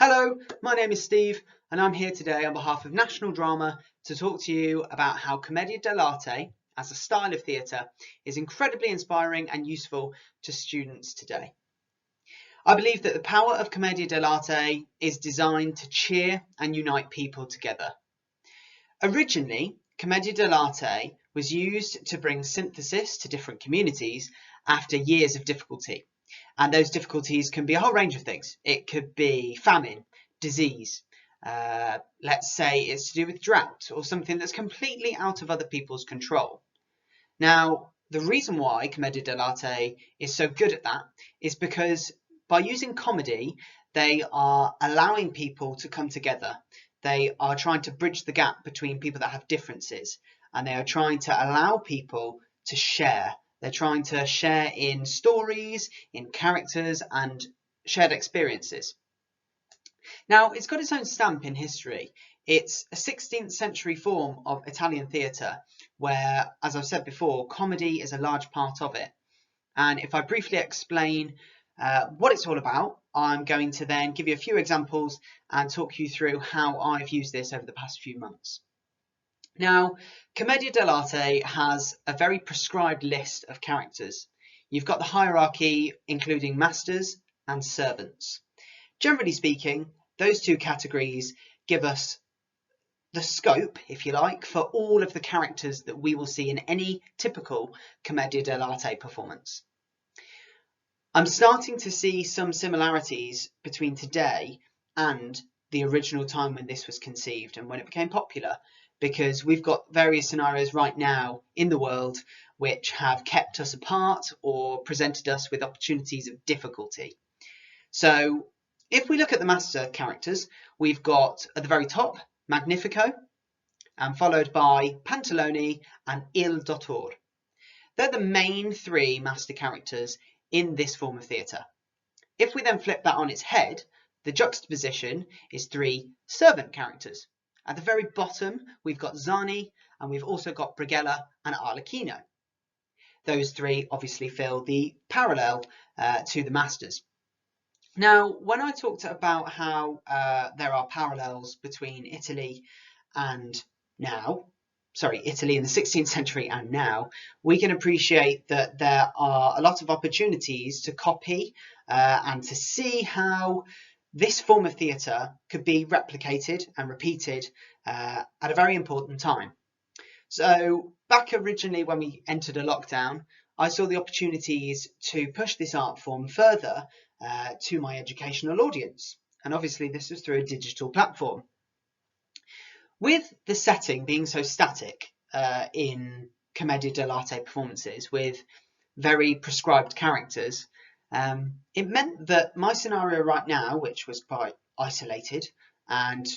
Hello, my name is Steve and I'm here today on behalf of National Drama to talk to you about how Commedia dell'arte as a style of theatre is incredibly inspiring and useful to students today. I believe that the power of Commedia dell'arte is designed to cheer and unite people together. Originally, Commedia dell'arte was used to bring synthesis to different communities after years of difficulty. And those difficulties can be a whole range of things. It could be famine, disease, let's say it's to do with drought or something that's completely out of other people's control. Now, the reason why Commedia dell'arte is so good at that is because by using comedy, they are allowing people to come together. They are trying to bridge the gap between people that have differences, and they are trying to allow people to share. They're trying to share in stories, in characters, and shared experiences. Now, it's got its own stamp in history. It's a 16th century form of Italian theatre where, as I've said before, comedy is a large part of it. And if I briefly explain what it's all about, I'm going to then give you a few examples and talk you through how I've used this over the past few months. Now, Commedia dell'arte has a very prescribed list of characters. You've got the hierarchy including masters and servants. Generally speaking, those two categories give us the scope, if you like, for all of the characters that we will see in any typical Commedia dell'arte performance. I'm starting to see some similarities between today and the original time when this was conceived and when it became popular, because we've got various scenarios right now in the world which have kept us apart or presented us with opportunities of difficulty. So if we look at the master characters, we've got at the very top Magnifico, and followed by Pantalone and Il Dottore. They're the main three master characters in this form of theatre. If we then flip that on its head, the juxtaposition is three servant characters. At the very bottom, we've got Zani, and we've also got Brighella and Arlecchino. Those three obviously fill the parallel to the masters. Now, when I talked about how there are parallels between Italy in the 16th century and now, we can appreciate that there are a lot of opportunities to copy and to see how this form of theatre could be replicated and repeated at a very important time. So back originally when we entered a lockdown, I saw the opportunities to push this art form further to my educational audience. And obviously this was through a digital platform. With the setting being so static in Commedia dell'arte performances with very prescribed characters, it meant that my scenario right now, which was quite isolated and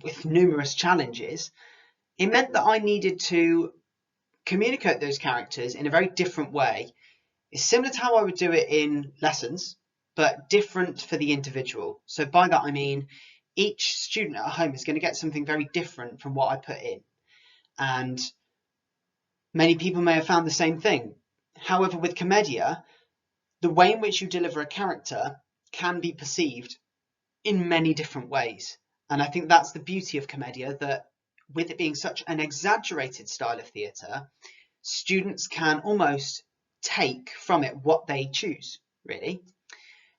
with numerous challenges, it meant that I needed to communicate those characters in a very different way. It's similar to how I would do it in lessons, but different for the individual. So by that I mean each student at home is going to get something very different from what I put in. And many people may have found the same thing. However, with Commedia, the way in which you deliver a character can be perceived in many different ways. And I think that's the beauty of Commedia, that with it being such an exaggerated style of theatre, students can almost take from it what they choose, really.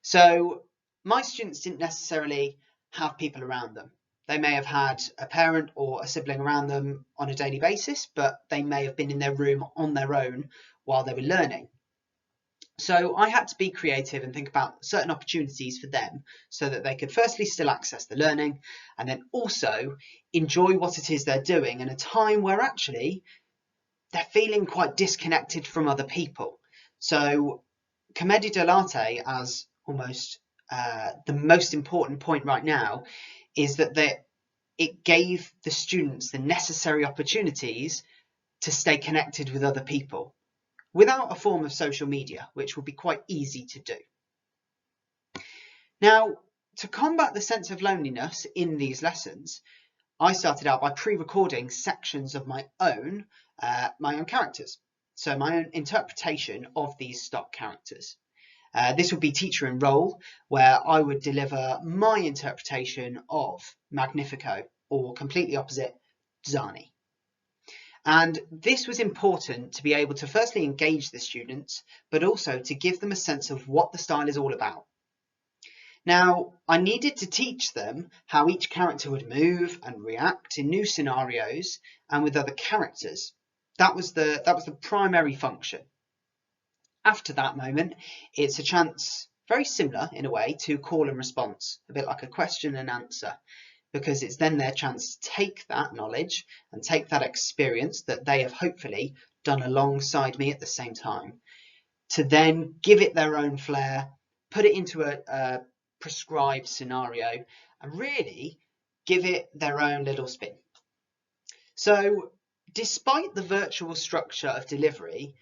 So my students didn't necessarily have people around them. They may have had a parent or a sibling around them on a daily basis, but they may have been in their room on their own while they were learning. So I had to be creative and think about certain opportunities for them so that they could firstly still access the learning and then also enjoy what it is they're doing in a time where actually they're feeling quite disconnected from other people. So Commedia dell'arte, as almost the most important point right now, is that it gave the students the necessary opportunities to stay connected with other people without a form of social media, which will be quite easy to do. Now, to combat the sense of loneliness in these lessons, I started out by pre-recording sections of my own characters. So my own interpretation of these stock characters. This would be teacher in role, where I would deliver my interpretation of Magnifico, or completely opposite, Zani. And this was important to be able to firstly engage the students, but also to give them a sense of what the style is all about. Now, I needed to teach them how each character would move and react in new scenarios and with other characters. That was the primary function. After that moment, it's a chance, very similar in a way, to call and response, a bit like a question and answer, because it's then their chance to take that knowledge and take that experience that they have hopefully done alongside me at the same time, to then give it their own flair, put it into a prescribed scenario, and really give it their own little spin. So despite the virtual structure of delivery,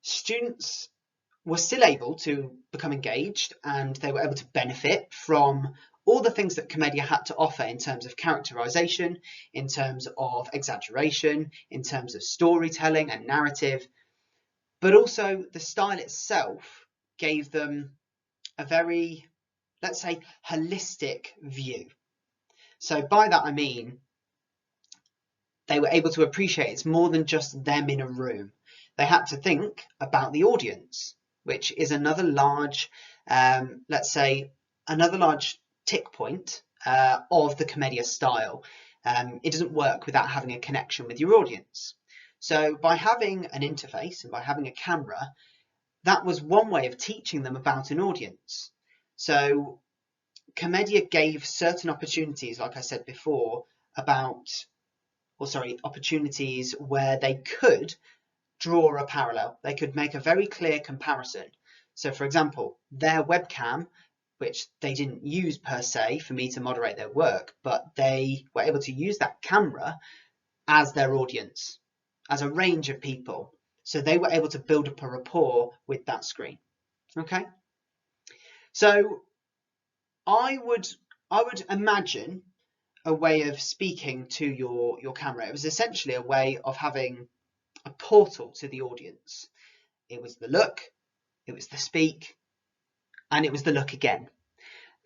students were still able to become engaged, and they were able to benefit from all the things that Commedia had to offer in terms of characterization, in terms of exaggeration, in terms of storytelling and narrative, but also the style itself gave them a very, let's say, holistic view. So by that I mean they were able to appreciate it's more than just them in a room. They had to think about the audience, which is another large, let's say, another large tick point of the Commedia style. It doesn't work without having a connection with your audience. So by having an interface and by having a camera, that was one way of teaching them about an audience. So Commedia gave certain opportunities, like I said before, opportunities where they could draw a parallel. They could make a very clear comparison. So for example, their webcam, which they didn't use per se for me to moderate their work, but they were able to use that camera as their audience, as a range of people. So they were able to build up a rapport with that screen. Okay. So I would imagine a way of speaking to your camera. It was essentially a way of having a portal to the audience. It was the look, it was the speak, and it was the look again.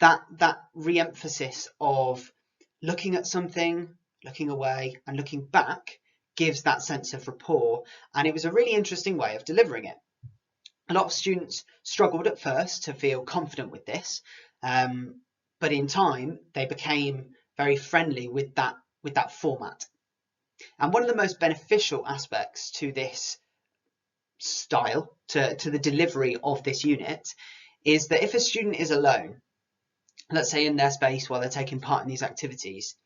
That re-emphasis of looking at something, looking away, and looking back gives that sense of rapport, and it was a really interesting way of delivering it. A lot of students struggled at first to feel confident with this, but in time they became very friendly with that format. And one of the most beneficial aspects to this style, to the delivery of this unit, is that if a student is alone, let's say in their space while they're taking part in these activities,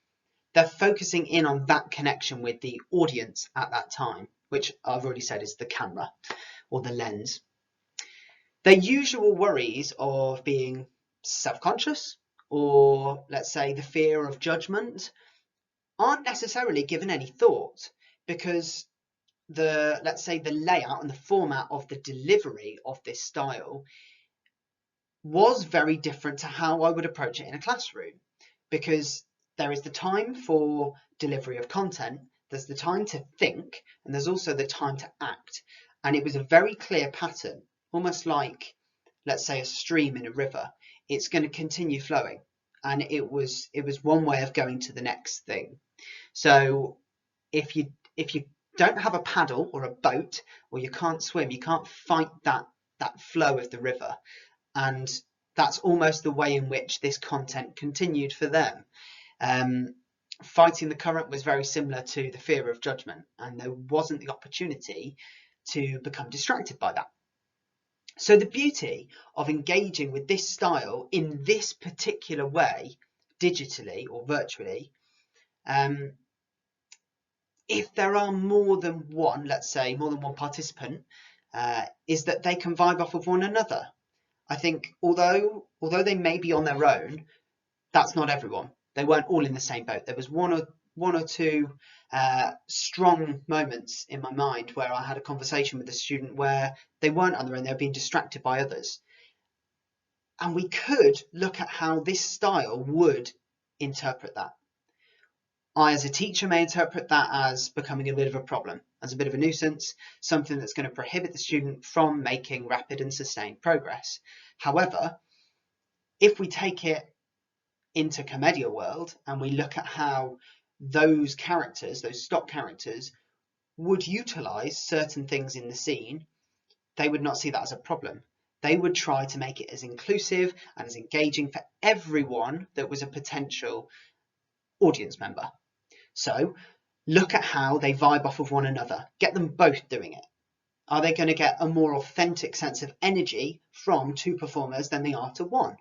they're focusing in on that connection with the audience at that time, which I've already said is the camera or the lens. Their usual worries of being self-conscious, or let's say the fear of judgment, aren't necessarily given any thought, because let's say the layout and the format of the delivery of this style was very different to how I would approach it in a classroom, because there is the time for delivery of content, there's the time to think, and there's also the time to act. And it was a very clear pattern, almost like, let's say, a stream in a river. It's going to continue flowing, and it was one way of going to the next thing. So if you don't have a paddle or a boat, or you can't swim, you can't fight that flow of the river. And that's almost the way in which this content continued for them. Fighting the current was very similar to the fear of judgment, and there wasn't the opportunity to become distracted by that. So the beauty of engaging with this style in this particular way, digitally or virtually, if there are more than one, let's say more than one participant, is that they can vibe off of one another. I think although they may be on their own, that's not everyone. They weren't all in the same boat. There was one or two strong moments in my mind where I had a conversation with a student where they weren't on their own, they were being distracted by others. And we could look at how this style would interpret that. I, as a teacher, may interpret that as becoming a bit of a problem, as a bit of a nuisance, something that's going to prohibit the student from making rapid and sustained progress. However, if we take it into Commedia world and we look at how those characters, those stock characters, would utilise certain things in the scene, they would not see that as a problem. They would try to make it as inclusive and as engaging for everyone that was a potential audience member. So look at how they vibe off of one another. Get them both doing it. Are they going to get a more authentic sense of energy from two performers than they are to one?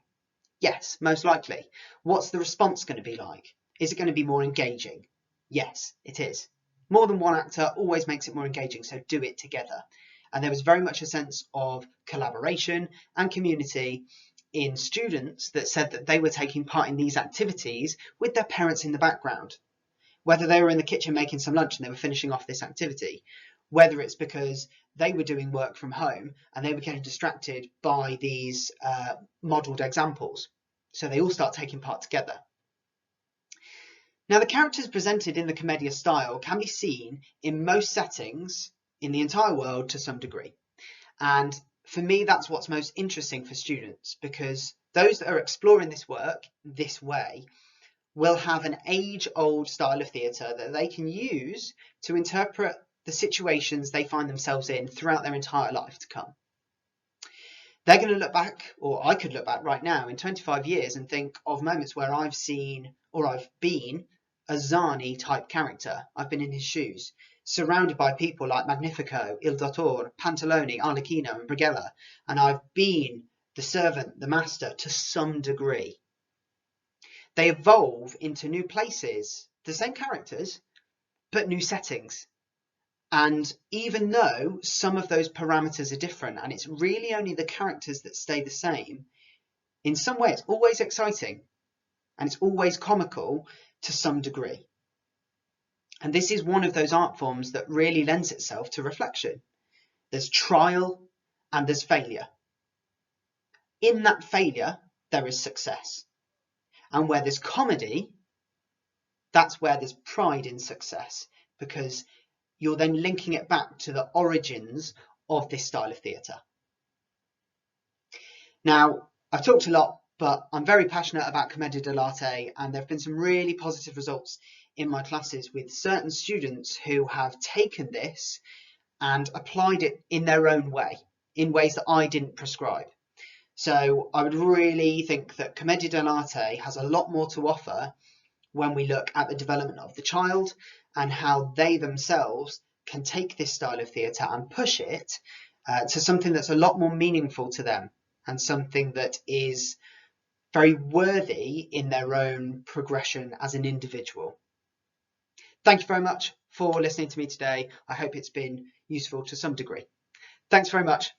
Yes, most likely. What's the response going to be like? Is it going to be more engaging? Yes, it is. More than one actor always makes it more engaging, so do it together. And there was very much a sense of collaboration and community in students that said that they were taking part in these activities with their parents in the background. Whether they were in the kitchen making some lunch and they were finishing off this activity, whether it's because they were doing work from home and they were getting distracted by these modelled examples. So they all start taking part together. Now, the characters presented in the Commedia style can be seen in most settings in the entire world to some degree. And for me, that's what's most interesting for students, because those that are exploring this work this way will have an age-old style of theatre that they can use to interpret the situations they find themselves in throughout their entire life to come. They're going to look back, or I could look back right now in 25 years and think of moments where I've seen or I've been a Zani type character. I've been in his shoes, surrounded by people like Magnifico, Il Dottore, Pantalone, Arlecchino and Brighella, and I've been the servant, the master to some degree. They evolve into new places, the same characters, but new settings. And even though some of those parameters are different, and it's really only the characters that stay the same, in some way it's always exciting and it's always comical to some degree. And this is one of those art forms that really lends itself to reflection. There's trial and there's failure. In that failure, there is success. And where there's comedy, that's where there's pride in success, because you're then linking it back to the origins of this style of theatre. Now, I've talked a lot, but I'm very passionate about Commedia dell'arte, and there have been some really positive results in my classes with certain students who have taken this and applied it in their own way, in ways that I didn't prescribe. So I would really think that Commedia dell'arte has a lot more to offer when we look at the development of the child and how they themselves can take this style of theatre and push it to something that's a lot more meaningful to them and something that is very worthy in their own progression as an individual. Thank you very much for listening to me today. I hope it's been useful to some degree. Thanks very much.